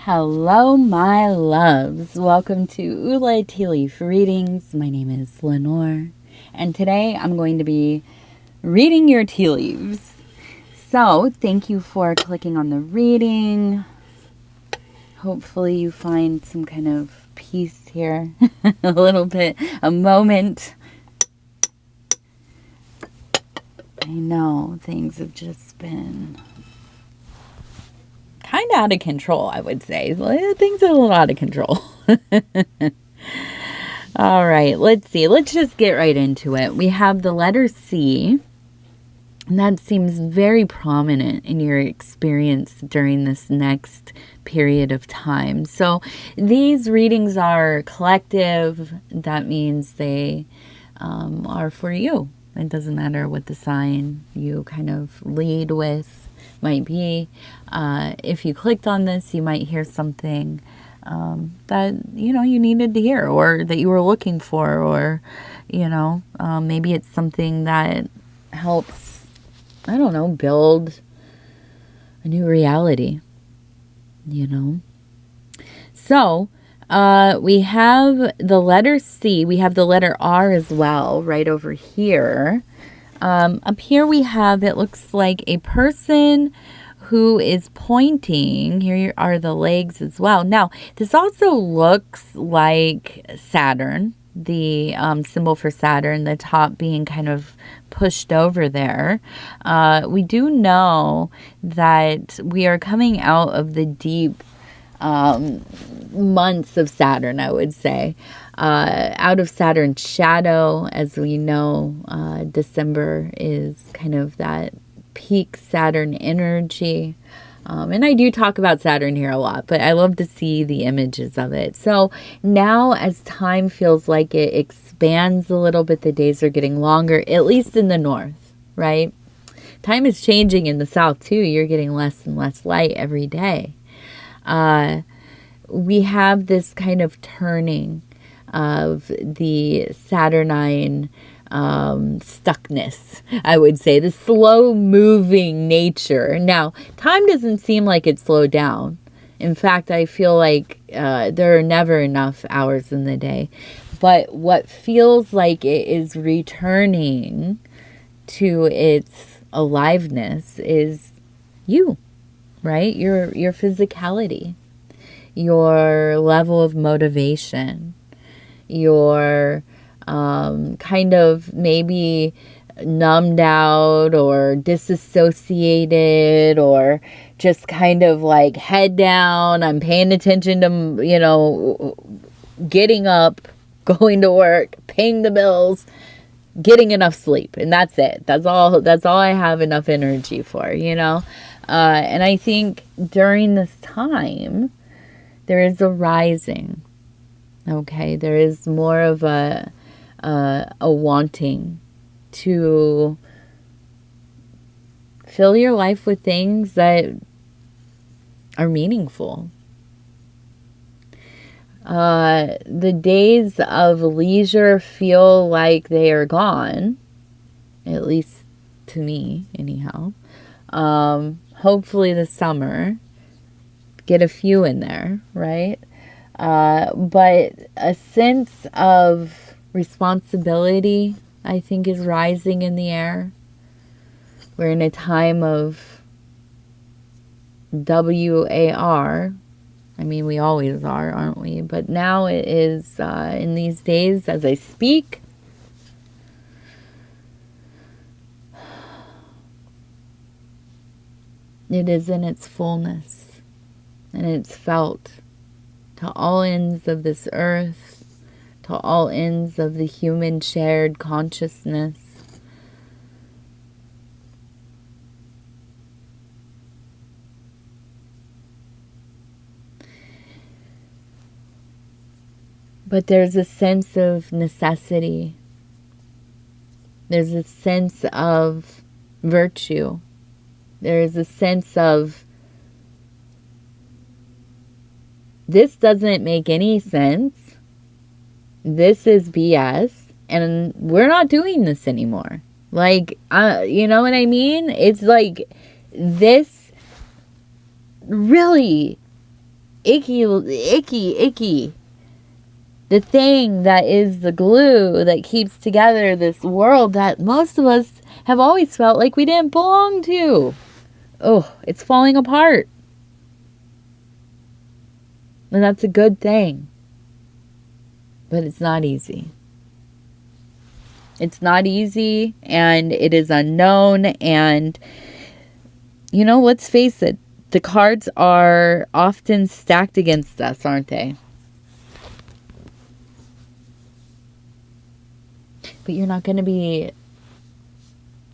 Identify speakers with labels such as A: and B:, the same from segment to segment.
A: Hello, my loves. Welcome to Ula Tea Leaf Readings. My name is Lenore, and today I'm going to be reading your tea leaves. So, thank you for clicking on the reading. Hopefully you find some kind of peace here. A little bit, a moment. I know things have just been kind of out of control, I would say. Things are a little out of control. All right, let's see. Let's just get right into it. We have the letter C, and that seems very prominent in your experience during this next period of time. So these readings are collective. That means they are for you. It doesn't matter what the sign you kind of lead with might be. If you clicked on this, you might hear something that you needed to hear, or that you were looking for, or maybe it's something that helps, I don't know, build a new reality. So we have the letter C. We have the letter R as well right over here. Up here we have, it looks like a person who is pointing. Here are the legs as well. Now, this also looks like Saturn, the symbol for Saturn, the top being kind of pushed over there. We do know that we are coming out of the deep months of Saturn, I would say. Out of Saturn's shadow, as we know, December is kind of that peak Saturn energy. And I do talk about Saturn here a lot, but I love to see the images of it. So now as time feels like it expands a little bit, the days are getting longer, at least in the north, right? Time is changing in the south too. You're getting less and less light every day. We have this kind of turning of the Saturnine stuckness, I would say, the slow moving nature. Now, time doesn't seem like it slowed down. In fact, I feel like there are never enough hours in the day. But what feels like it is returning to its aliveness is you, right? Your physicality, your level of motivation, your kind of maybe numbed out or disassociated, or just kind of like head down. I'm paying attention to, getting up, going to work, paying the bills, getting enough sleep. And that's it. That's all I have enough energy for, and I think during this time, there is a rising. Okay, there is more of a wanting to fill your life with things that are meaningful. The days of leisure feel like they are gone, at least to me, anyhow. Hopefully the summer, get a few in there, right? But a sense of responsibility, I think, is rising in the air. We're in a time of WAR. I mean, we always are, aren't we? But now it is, in these days, as I speak, it is in its fullness, and it's felt to all ends of this earth, to all ends of the human shared consciousness. But there's a sense of necessity. There's a sense of virtue. There is a sense of, this doesn't make any sense. This is BS, and we're not doing this anymore. Like, you know what I mean? It's like, this really icky. The thing that is the glue that keeps together this world that most of us have always felt like we didn't belong to. Oh, it's falling apart. And that's a good thing. But it's not easy. It's not easy, and it is unknown, and let's face it, the cards are often stacked against us, aren't they? But you're not going to be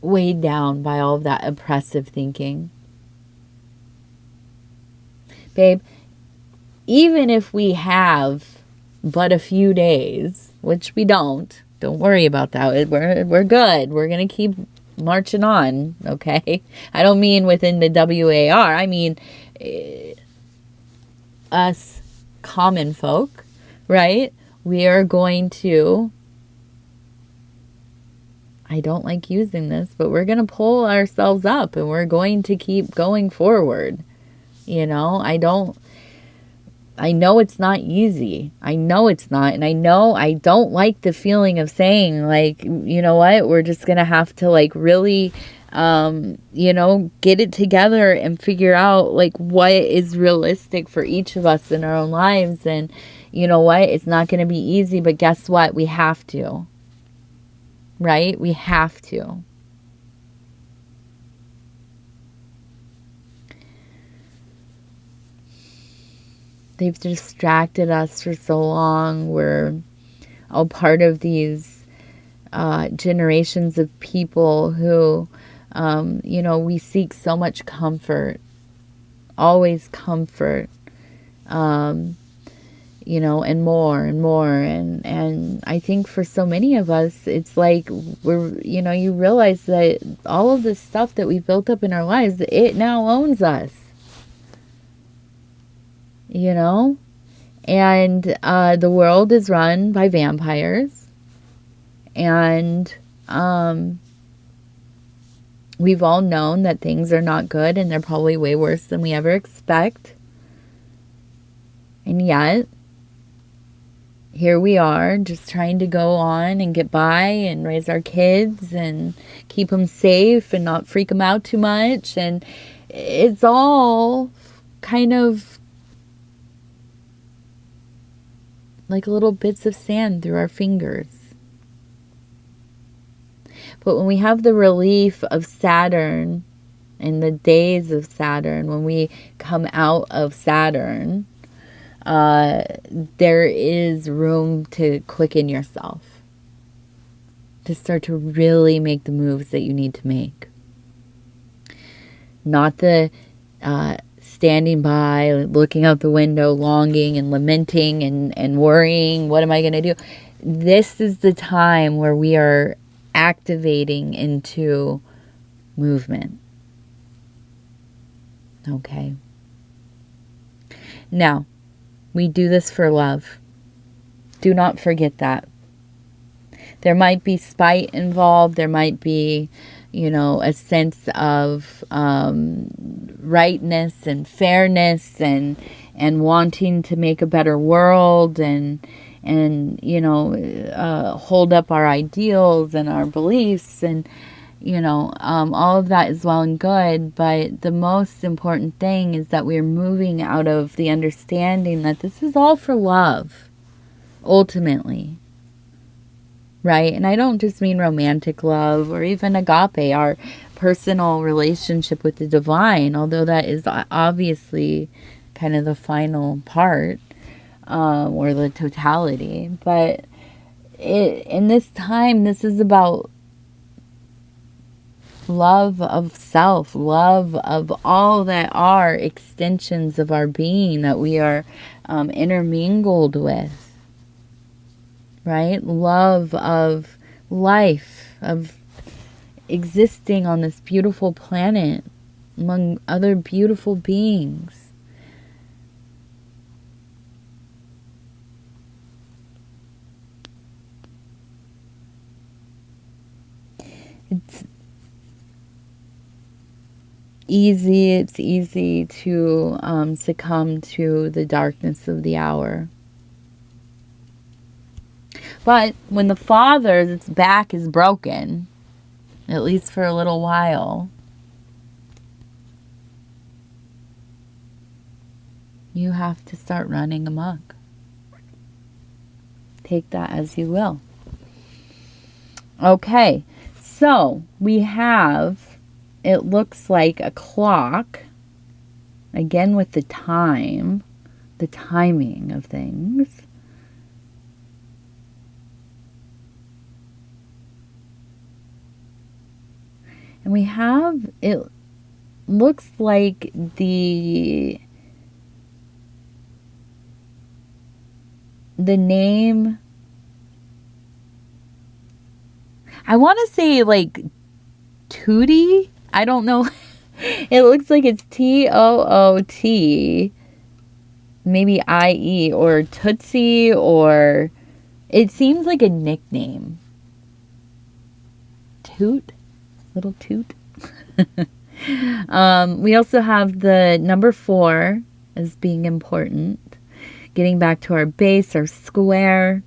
A: weighed down by all of that oppressive thinking. Babe, even if we have but a few days, which we don't worry about that. We're good. We're going to keep marching on, okay? I don't mean within the WAR. I mean us common folk, right? We are going to, I don't like using this, but we're going to pull ourselves up and we're going to keep going forward. I know it's not easy. I know it's not. And I know I don't like the feeling of saying, like, you know what, we're just going to have to, like, really, get it together and figure out, like, what is realistic for each of us in our own lives. And you know what, it's not going to be easy, but guess what? We have to. Right? We have to. They've distracted us for so long. We're all part of these generations of people who, we seek so much comfort, always comfort, and more and more. And I think for so many of us, it's like you realize that all of this stuff that we've built up in our lives, it now owns us. And the world is run by vampires, and we've all known that things are not good, and they're probably way worse than we ever expect. And yet, here we are, just trying to go on and get by and raise our kids and keep them safe and not freak them out too much. And it's all kind of like little bits of sand through our fingers. But when we have the relief of Saturn and the days of Saturn, when we come out of Saturn, there is room to quicken yourself, to start to really make the moves that you need to make. Not the standing by, looking out the window, longing and lamenting and worrying, what am I going to do? This is the time where we are activating into movement. Okay. Now, we do this for love. Do not forget that. There might be spite involved. There might be, a sense of rightness and fairness and wanting to make a better world and hold up our ideals and our beliefs and, all of that is well and good. But the most important thing is that we're moving out of the understanding that this is all for love, ultimately. Right? And I don't just mean romantic love or even agape, our personal relationship with the divine, although that is obviously kind of the final part, or the totality. But in this time, this is about love of self, love of all that are extensions of our being that we are intermingled with. Right? Love of life, of existing on this beautiful planet among other beautiful beings. It's easy to succumb to the darkness of the hour. But when the Father's back is broken, at least for a little while, you have to start running amok. Take that as you will. Okay, so we have, it looks like a clock, again with the time, the timing of things. And we have, it looks like the name, I want to say like Tootie. I don't know. It looks like it's Toot, maybe IE, or Tootsie, or it seems like a nickname. Toot, little Toot. We also have the number 4 as being important. Getting back to our base, our square.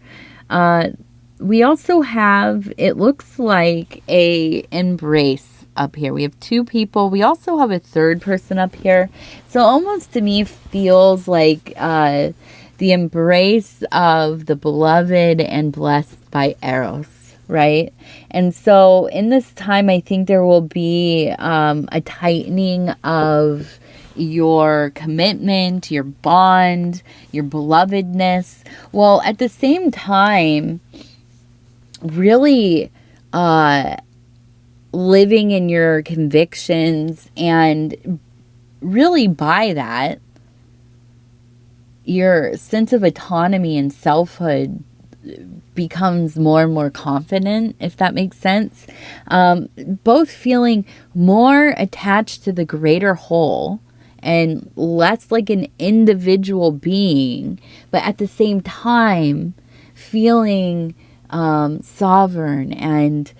A: We also have, it looks like a embrace up here. We have 2 people. We also have a 3rd person up here. So almost to me feels like the embrace of the beloved and blessed by Eros, right? And so in this time, I think there will be a tightening of your commitment, your bond, your belovedness. Well, at the same time, really living in your convictions, and really by that, your sense of autonomy and selfhood becomes more and more confident, if that makes sense. Both feeling more attached to the greater whole and less like an individual being, but at the same time feeling sovereign and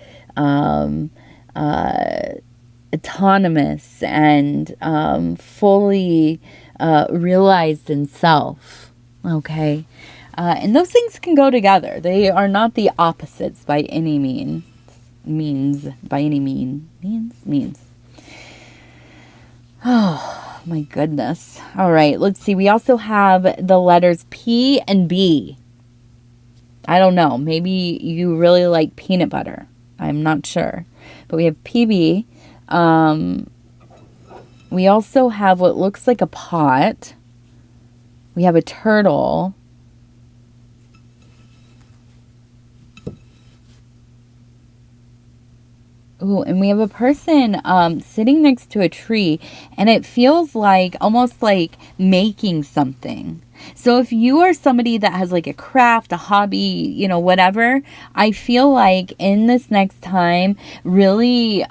A: autonomous and fully realized in self. Okay. And those things can go together. They are not the opposites by any means. Oh, my goodness. All right, let's see. We also have the letters P and B. I don't know. Maybe you really like peanut butter. I'm not sure. But we have PB. We also have what looks like a pot. We have a turtle. Ooh, and we have a person sitting next to a tree, and it feels like almost like making something. So if you are somebody that has like a craft, a hobby, whatever, I feel like in this next time, really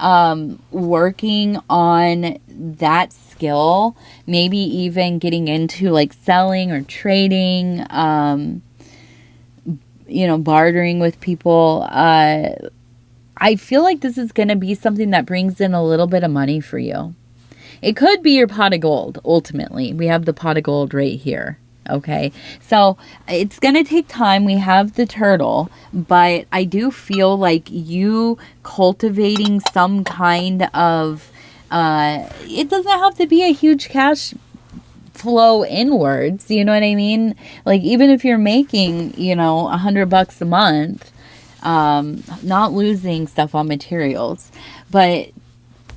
A: working on that skill, maybe even getting into like selling or trading, bartering with people. I feel like this is going to be something that brings in a little bit of money for you. It could be your pot of gold, ultimately. We have the pot of gold right here. Okay, so it's going to take time. We have the turtle, but I do feel like you cultivating some kind of, it doesn't have to be a huge cash flow inwards. You know what I mean? Like even if you're making, $100 a month, not losing stuff on materials, but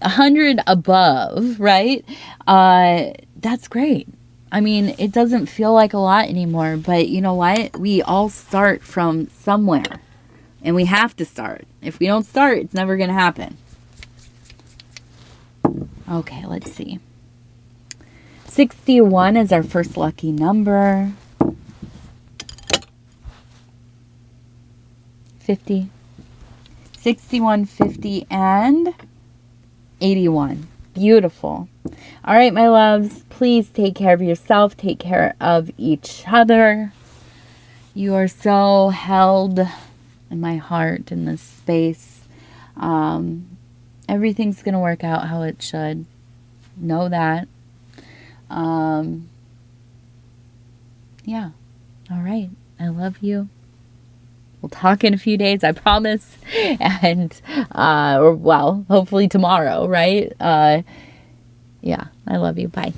A: 100 above, right? That's great. I mean, it doesn't feel like a lot anymore, but you know what? We all start from somewhere, and we have to start. If we don't start, it's never going to happen. Okay, let's see. 61 is our first lucky number. 50, 61, 50, and 81. Beautiful. All right, my loves, please take care of yourself. Take care of each other. You are so held in my heart in this space. Everything's going to work out how it should. know that. Yeah. All right. I love you. We'll talk in a few days, I promise. And, or well, hopefully tomorrow, right? Yeah. I love you. Bye.